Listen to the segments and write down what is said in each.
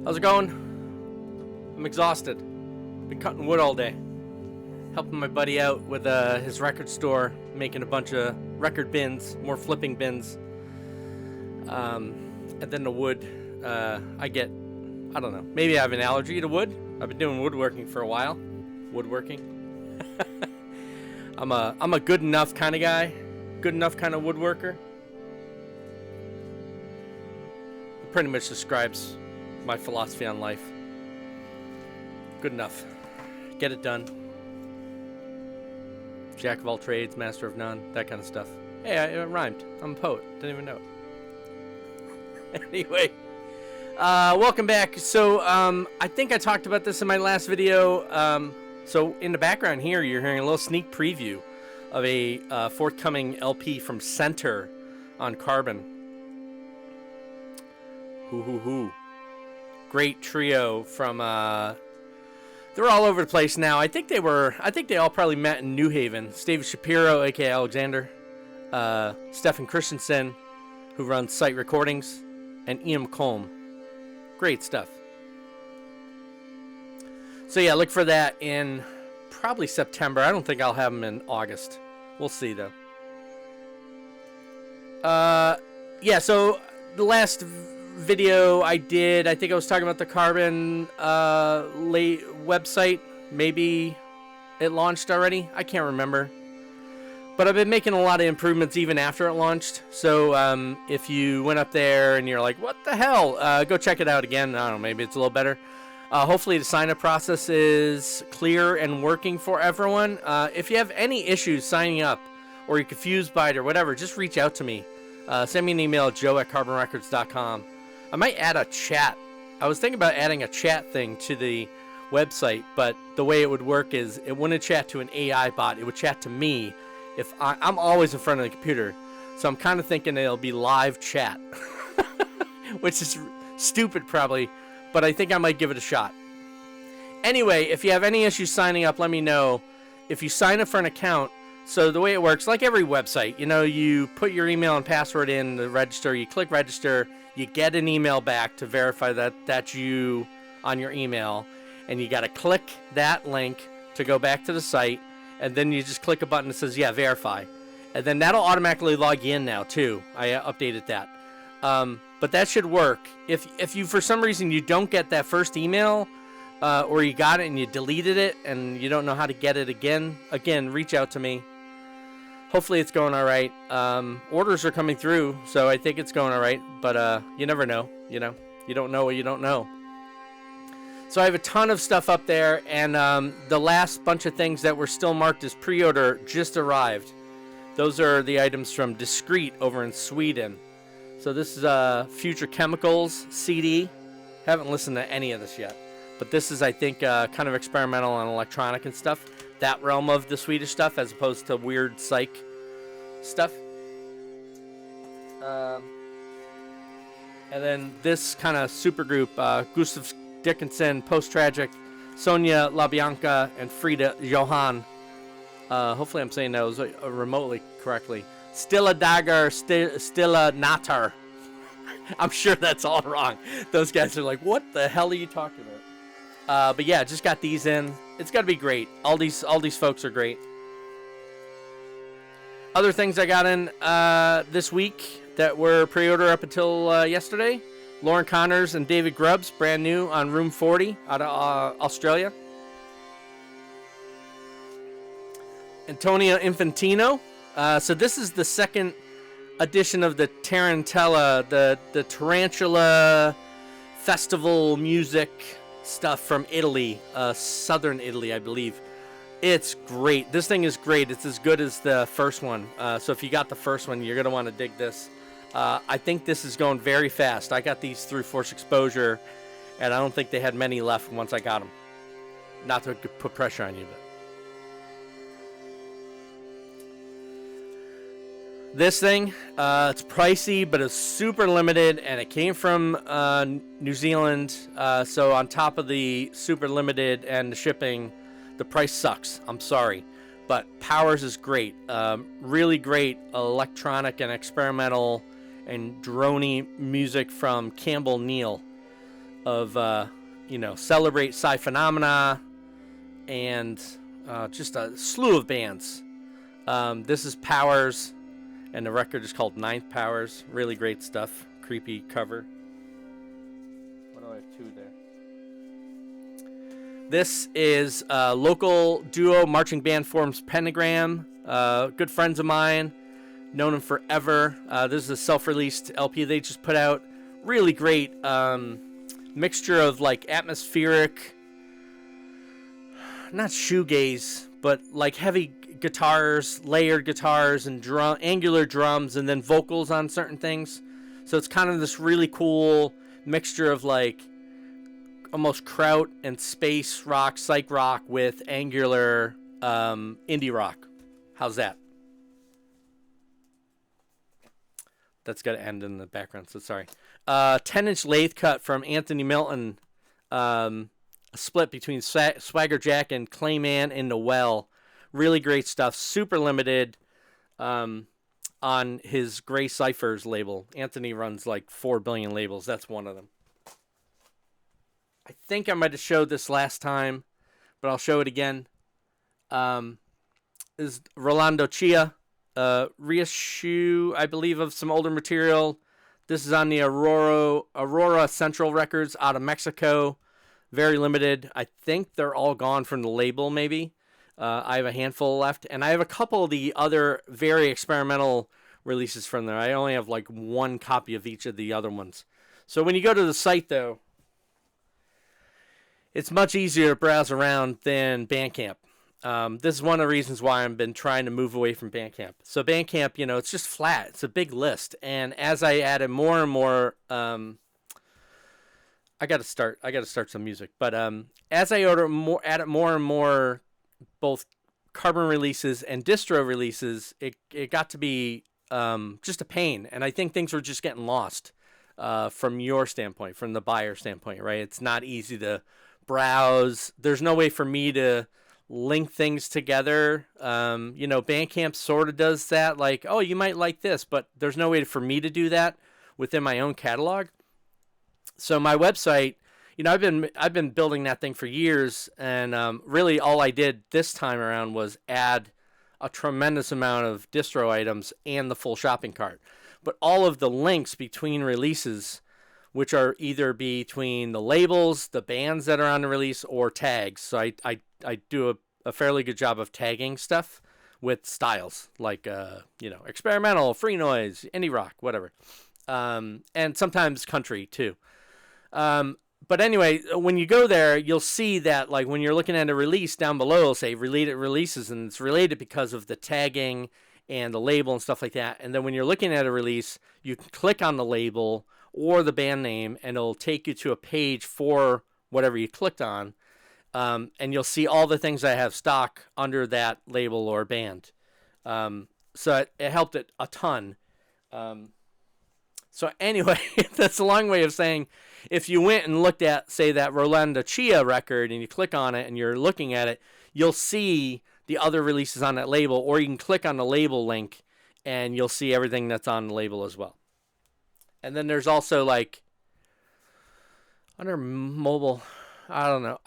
How's it going? I'm exhausted. Been cutting wood all day. Helping my buddy out with his record store, making a bunch of record bins, more flipping bins. And then the wood, I don't know, maybe I have an allergy to wood. I've been doing woodworking for a while. Woodworking. I'm a good enough kind of guy. Good enough kind of woodworker. It pretty much describes my philosophy on life. Good enough. Get it done. Jack of all trades, master of none, that kind of stuff. Hey, it rhymed. I'm a poet. Didn't even know it. Anyway, welcome back. So, I think I talked about this in my last video. So, in the background here, you're hearing a little sneak preview of a forthcoming LP from Center on Carbon. Hoo. Great trio from, they're all over the place now. I think they all probably met in New Haven. David Shapiro, aka Alexander, Stefan Christensen, who runs Site Recordings, and Ian McComb. Great stuff. So yeah, look for that in probably September. I don't think I'll have them in August. We'll see though. Yeah, so the last video I did, I think I was talking about the Carbon website. Maybe it launched already. I can't remember. But I've been making a lot of improvements even after it launched. So if you went up there and you're like, what the hell? Go check it out again. I don't know, maybe it's a little better. Hopefully the sign-up process is clear and working for everyone. If you have any issues signing up or you're confused by it or whatever, just reach out to me. Send me an email at joe@carbonrecords.com. I might add a chat. I was thinking about adding a chat thing to the website, but the way it would work is it wouldn't chat to an AI bot. It would chat to me. If I'm always in front of the computer, so I'm kind of thinking it'll be live chat, which is stupid probably, but I think I might give it a shot. Anyway, if you have any issues signing up, let me know. If you sign up for an account, so the way it works, like every website, you know, you put your email and password in the register, you click register, you get an email back to verify that that's you on your email, and you got to click that link to go back to the site, and then you just click a button that says, yeah, verify. And then that'll automatically log you in now, too. I updated that. But that should work. If you, for some reason, you don't get that first email, or you got it and you deleted it, and you don't know how to get it again, reach out to me. Hopefully it's going all right. Orders are coming through, so I think it's going all right. But you never know, you know. You don't know what you don't know. So I have a ton of stuff up there, and the last bunch of things that were still marked as pre-order just arrived. Those are the items from Discreet over in Sweden. So this is Future Chemicals CD. Haven't listened to any of this yet. But this is, I think, kind of experimental and electronic and stuff. That realm of the Swedish stuff as opposed to weird psych stuff. And then this kind of supergroup, Gustav Dickinson, Post-Tragic, Sonia LaBianca, and Frida Johan. Hopefully I'm saying those remotely correctly. Stilla Dagger, Stilla Natar. I'm sure that's all wrong. Those guys are like, what the hell are you talking about? But yeah, just got these in. It's got to be great. All these folks are great. Other things I got in this week that were pre-order up until yesterday. Lauren Connors and David Grubbs, brand new on Room 40 out of Australia. Antonio Infantino. So this is the second edition of the Tarantella, the Tarantula Festival music stuff from Italy, southern Italy, I believe. It's great. This thing is great. It's as good as the first one. So if you got the first one, you're going to want to dig this. I think this is going very fast. I got these through Force Exposure, and I don't think they had many left once I got them. Not to put pressure on you, but this thing, it's pricey, but it's super limited, and it came from New Zealand. So on top of the super limited and the shipping, the price sucks. I'm sorry. But Powers is great. Really great electronic and experimental and droney music from Campbell Neal. of Celebrate Psi Phenomena, and just a slew of bands. This is Powers, and the record is called Ninth Powers. Really great stuff. Creepy cover. What do I have two there? This is a local duo marching band forms Pentagram. Good friends of mine. Known them forever. This is a self-released LP they just put out. Really great mixture of like atmospheric, not shoegaze, but like heavy guitars, layered guitars, and angular drums, and then vocals on certain things. So it's kind of this really cool mixture of like almost kraut and space rock, psych rock with angular indie rock. How's that? That's got to end in the background, so sorry. 10-inch lathe cut from Anthony Milton. A split between Swagger Jack and Clayman and Noel. Really great stuff. Super limited on his Gray Ciphers label. Anthony runs like 4 billion labels. That's one of them. I think I might have showed this last time, but I'll show it again. Is Rolando Chia. Reissue, I believe, of some older material. This is on the Aurora Central Records out of Mexico. Very limited. I think they're all gone from the label, maybe. I have a handful left. And I have a couple of the other very experimental releases from there. I only have like one copy of each of the other ones. So when you go to the site, though, it's much easier to browse around than Bandcamp. This is one of the reasons why I've been trying to move away from Bandcamp. So Bandcamp, it's just flat. It's a big list. And as I added more and more, I got to start some music. But as I added more and more, both Carbon releases and Distro releases, it got to be just a pain. And I think things were just getting lost from your standpoint, from the buyer standpoint, right? It's not easy to browse. There's no way for me to link things together. Bandcamp sort of does that, like, oh, you might like this, but there's no way for me to do that within my own catalog. So my website, I've been building that thing for years, and really all I did this time around was add a tremendous amount of distro items and the full shopping cart. But all of the links between releases, which are either between the labels, the bands that are on the release, or tags. So I do a fairly good job of tagging stuff with styles like, experimental, free noise, indie rock, whatever. And sometimes country too. But anyway, when you go there, you'll see that like when you're looking at a release down below, it'll say related releases, and it's related because of the tagging and the label and stuff like that. And then when you're looking at a release, you can click on the label or the band name, and it'll take you to a page for whatever you clicked on. And you'll see all the things I have stock under that label or band. So it helped it a ton. So anyway, that's a long way of saying, if you went and looked at, say, that Rolando Chia record, and you click on it and you're looking at it, you'll see the other releases on that label, or you can click on the label link and you'll see everything that's on the label as well. And then there's also like under mobile, I don't know.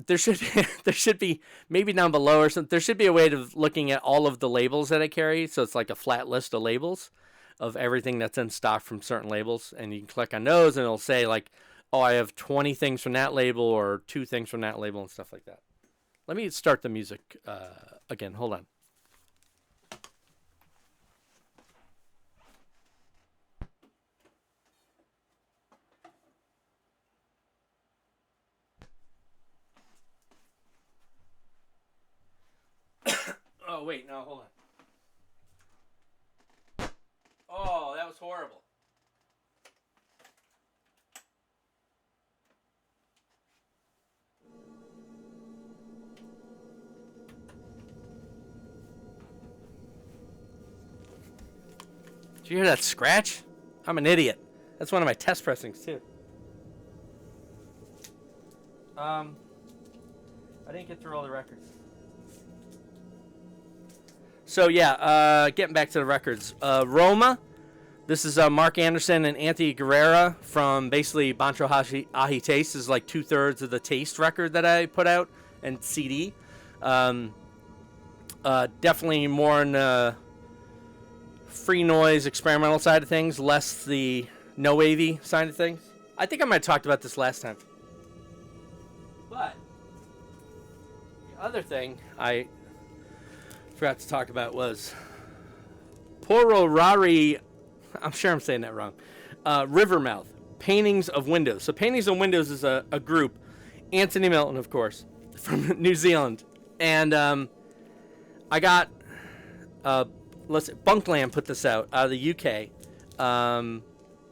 There should be maybe down below or something. There should be a way of looking at all of the labels that I carry. So it's like a flat list of labels of everything that's in stock from certain labels, and you can click on those, and it'll say like, oh, I have 20 things from that label or 2 things from that label and stuff like that. Let me start the music again. Hold on. Oh, wait, no, hold on. Oh, that was horrible. Did you hear that scratch? I'm an idiot. That's one of my test pressings, too. I didn't get through all the records. So, yeah, getting back to the records. Roma This is Mark Anderson and Anthony Guerrera from basically Bancho Ahi Taste. This is like 2/3 of the Taste record that I put out and CD. Definitely more on the free noise experimental side of things, less the no wavy side of things. I think I might have talked about this last time. But the other thing I forgot to talk about was Pororari, I'm sure I'm saying that wrong, Rivermouth, Paintings of Windows. So Paintings of Windows is a group, Anthony Milton, of course, from New Zealand. And I got, Bunkland put this out of the UK.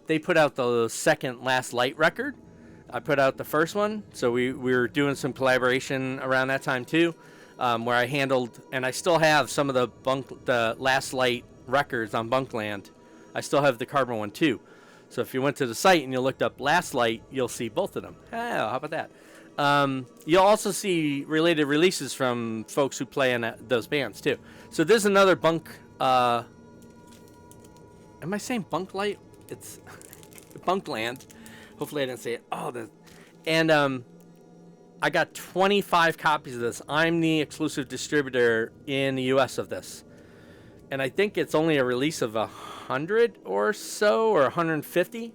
They put out the second Last Light record. I put out the first one, so we were doing some collaboration around that time too, where I handled, and I still have some of the Last Light records on Bunkland. I still have the Carbon one too. So if you went to the site and you looked up Last Light, you'll see both of them. Oh, how about that? You'll also see related releases from folks who play in those bands too. So there's another Bunk. Am I saying Bunklight? It's Bunkland. Hopefully I didn't say it. And I got 25 copies of this. I'm the exclusive distributor in the U.S. of this. And I think it's only a release of 100 or so, or 150.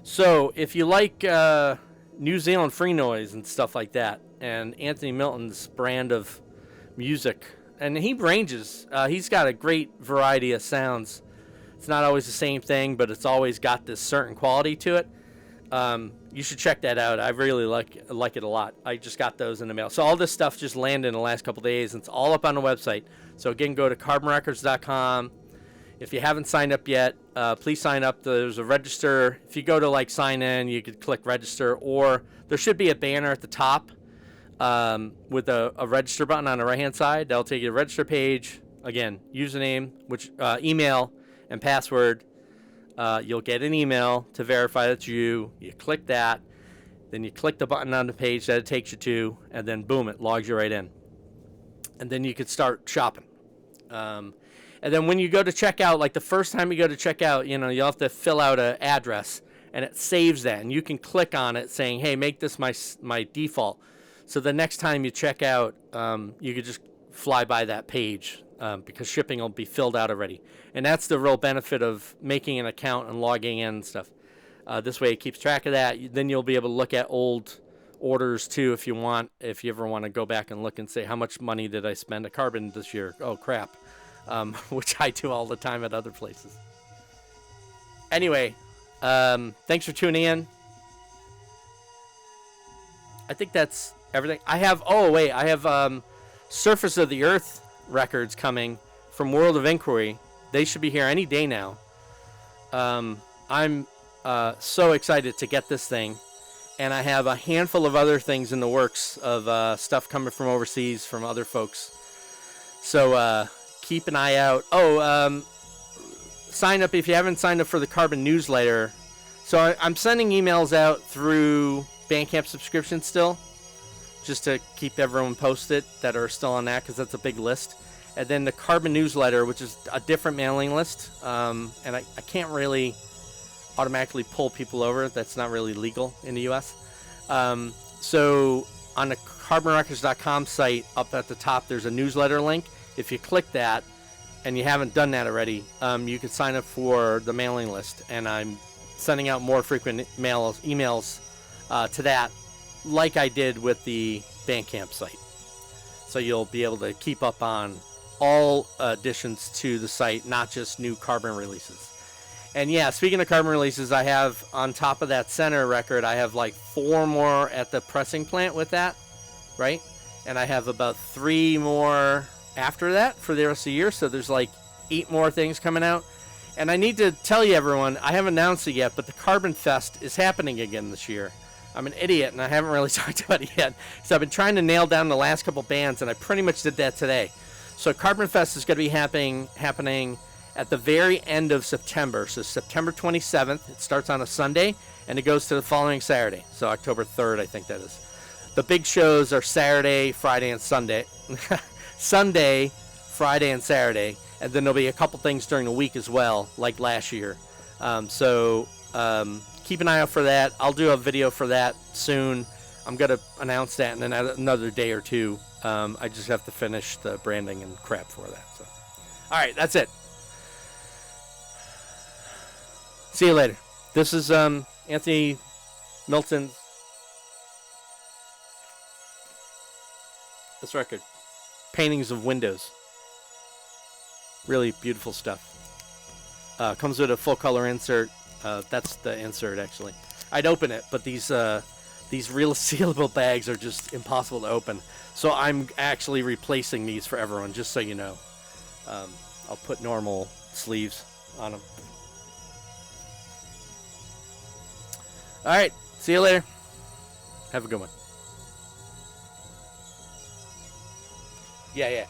So if you like New Zealand free noise and stuff like that, and Anthony Milton's brand of music, and he ranges, he's got a great variety of sounds. It's not always the same thing, but it's always got this certain quality to it. You should check that out. I really like it a lot. I just got those in the mail. So all this stuff just landed in the last couple days, and it's all up on the website. So again, go to carbonrecords.com. If you haven't signed up yet, please sign up. There's a register. If you go to like sign in, you could click register, or there should be a banner at the top with a register button on the right-hand side. That'll take you to the register page. Again, username, which email, and password. You'll get an email to verify that's you. You click that. Then you click the button on the page that it takes you to, and then boom, it logs you right in. And then you could start shopping. And then when you go to checkout, like the first time you go to checkout, you'll have to fill out an address, and it saves that. And you can click on it saying, hey, make this my default. So the next time you check out, you could just fly by that page because shipping will be filled out already. And that's the real benefit of making an account and logging in and stuff. This way it keeps track of that. Then you'll be able to look at old orders too if you ever want to go back and look and say, how much money did I spend at Carbon this year? Oh, crap. Which I do all the time at other places. Anyway, thanks for tuning in. I think that's everything. I have Surface of the Earth records coming from World of Inquiry. They should be here any day now. I'm so excited to get this thing. And I have a handful of other things in the works of stuff coming from overseas from other folks. So keep an eye out. Sign up if you haven't signed up for the Carbon newsletter. So I'm sending emails out through Bandcamp subscription still, just to keep everyone posted that are still on that, because that's a big list. And then the Carbon newsletter, which is a different mailing list. And I can't really automatically pull people over. That's not really legal in the U.S. So on the carbonrecords.com site, up at the top, there's a newsletter link. If you click that, and you haven't done that already, you can sign up for the mailing list. And I'm sending out more frequent emails to that, like I did with the Bandcamp site. So you'll be able to keep up on all additions to the site, not just new Carbon releases. And yeah, speaking of Carbon releases, I have, on top of that center record, I have like 4 more at the pressing plant with that, right? And I have about 3 more after that for the rest of the year. So there's like 8 more things coming out. And I need to tell you, everyone, I haven't announced it yet, but the Carbon Fest is happening again this year. I'm an idiot, and I haven't really talked about it yet. So I've been trying to nail down the last couple bands, and I pretty much did that today. So Carbon Fest is going to be happening at the very end of September. So September 27th, it starts on a Sunday, and it goes to the following Saturday. So October 3rd, I think that is. The big shows are Saturday, Friday, and Sunday. Sunday, Friday, and Saturday. and then there'll be a couple things during the week as well, like last year. So keep an eye out for that. I'll do a video for that soon. I'm going to announce that in another day or two. I just have to finish the branding and crap for that. So, all right, that's it. See you later. This is Anthony Milton's this record, Paintings of Windows. Really beautiful stuff. Comes with a full color insert. That's the insert, actually. I'd open it, but these real sealable bags are just impossible to open. So I'm actually replacing these for everyone, just so you know. I'll put normal sleeves on them. All right, see you later. Have a good one. Yeah.